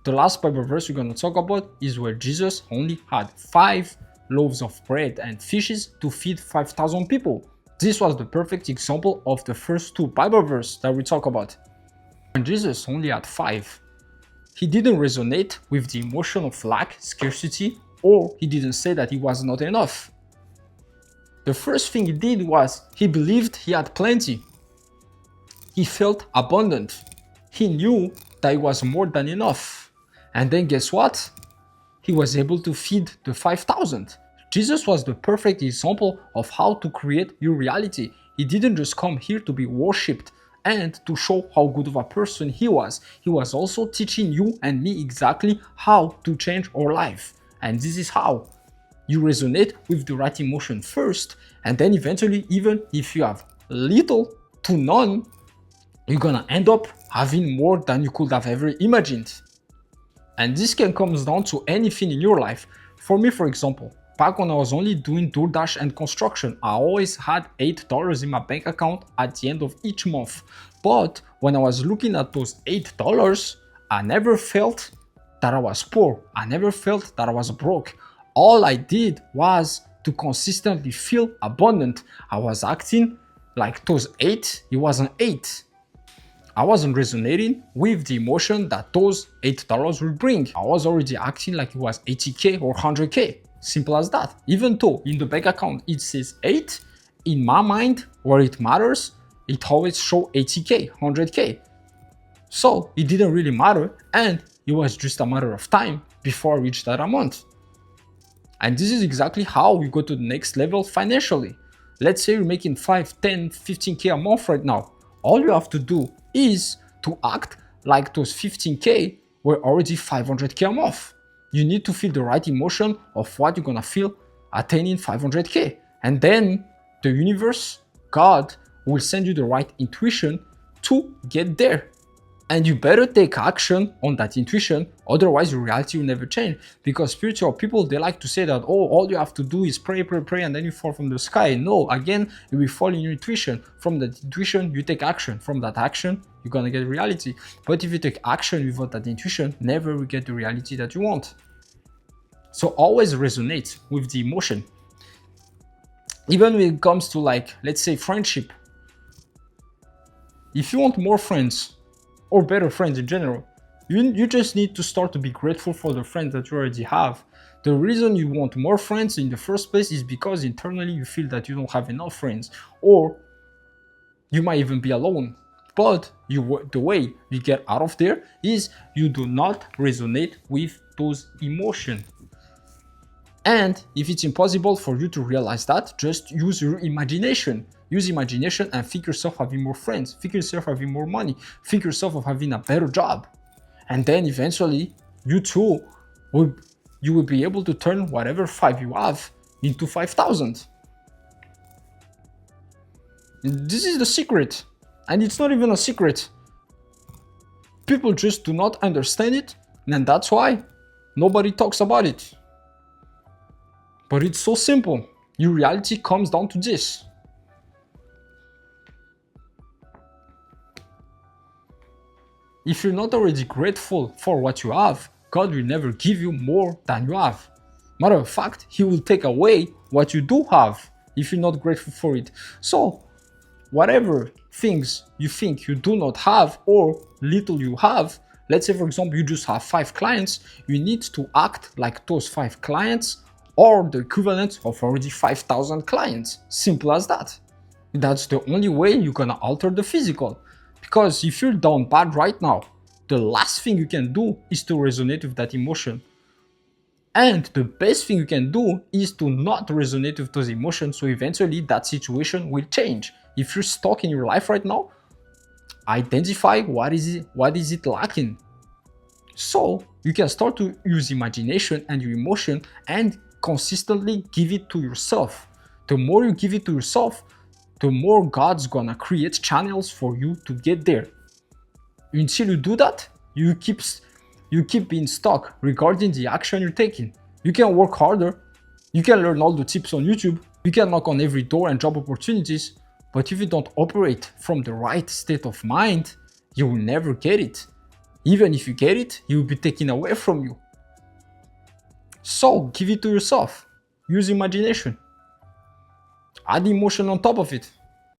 The last Bible verse we're going to talk about is where Jesus only had 5 loaves of bread and fishes to feed 5,000 people. This was the perfect example of the first 2 Bible verses that we talk about. When Jesus only had 5, he didn't resonate with the emotion of lack, scarcity, or he didn't say that it was not enough. The first thing he did was he believed he had plenty. He felt abundant. He knew that it was more than enough. And then guess what? He was able to feed the 5,000. Jesus was the perfect example of how to create your reality. He didn't just come here to be worshipped and to show how good of a person he was. He was also teaching you and me exactly how to change our life. And this is how. You resonate with the right emotion first, and then eventually, even if you have little to none, you're gonna end up having more than you could have ever imagined. And this can come down to anything in your life. For me, for example, back when I was only doing DoorDash and construction, I always had $8 in my bank account at the end of each month. But when I was looking at those $8, I never felt that I was poor. I never felt that I was broke. All I did was to consistently feel abundant. I was acting like those 8, it wasn't 8. I wasn't resonating with the emotion that those $8 will bring. I was already acting like it was 80K or 100K. Simple as that. Even though in the bank account it says 8, in my mind, where it matters, it always show 80K, 100K. So it didn't really matter, and it was just a matter of time before I reached that amount. And this is exactly how we go to the next level financially. Let's say you're making 5, 10, 15K a month right now. All you have to do is to act like those 15K were already 500K a month. You need to feel the right emotion of what you're gonna feel attaining 500K. And then the universe, God, will send you the right intuition to get there. And you better take action on that intuition, otherwise your reality will never change. Because spiritual people, they like to say that, oh, all you have to do is pray, pray, pray, and then you fall from the sky. No, again, you will fall in your intuition. From that intuition, you take action. From that action, you're gonna get reality. But if you take action without that intuition, never will get the reality that you want. So always resonate with the emotion. Even when it comes to, like, let's say friendship. If you want more friends, or better friends in general, you just need to start to be grateful for the friends that you already have. The reason you want more friends in the first place is because internally you feel that you don't have enough friends, or you might even be alone. But the way you get out of there is you do not resonate with those emotions. And if it's impossible for you to realize that, just use your imagination. Use imagination and think yourself having more friends, think yourself having more money, think yourself of having a better job. And then eventually, you will be able to turn whatever 5 you have into 5,000. This is the secret. And it's not even a secret. People just do not understand it, and that's why nobody talks about it. But it's so simple. Your reality comes down to this. If you're not already grateful for what you have, God will never give you more than you have. Matter of fact, He will take away what you do have if you're not grateful for it. So, whatever things you think you do not have or little you have, let's say for example you just have 5 clients, you need to act like those 5 clients or the equivalent of already 5,000 clients. Simple as that. That's the only way you're gonna alter the physical. Because if you're down bad right now, the last thing you can do is to resonate with that emotion. And the best thing you can do is to not resonate with those emotions, so eventually that situation will change. If you're stuck in your life right now, identify what is it lacking. So you can start to use imagination and your emotion and consistently give it to yourself. The more you give it to yourself, the more God's gonna create channels for you to get there. Until you do that, you keep being stuck regarding the action you're taking. You can work harder, you can learn all the tips on YouTube, you can knock on every door and job opportunities, but if you don't operate from the right state of mind, you will never get it. Even if you get it, it will be taken away from you. So give it to yourself. Use imagination. Add emotion on top of it.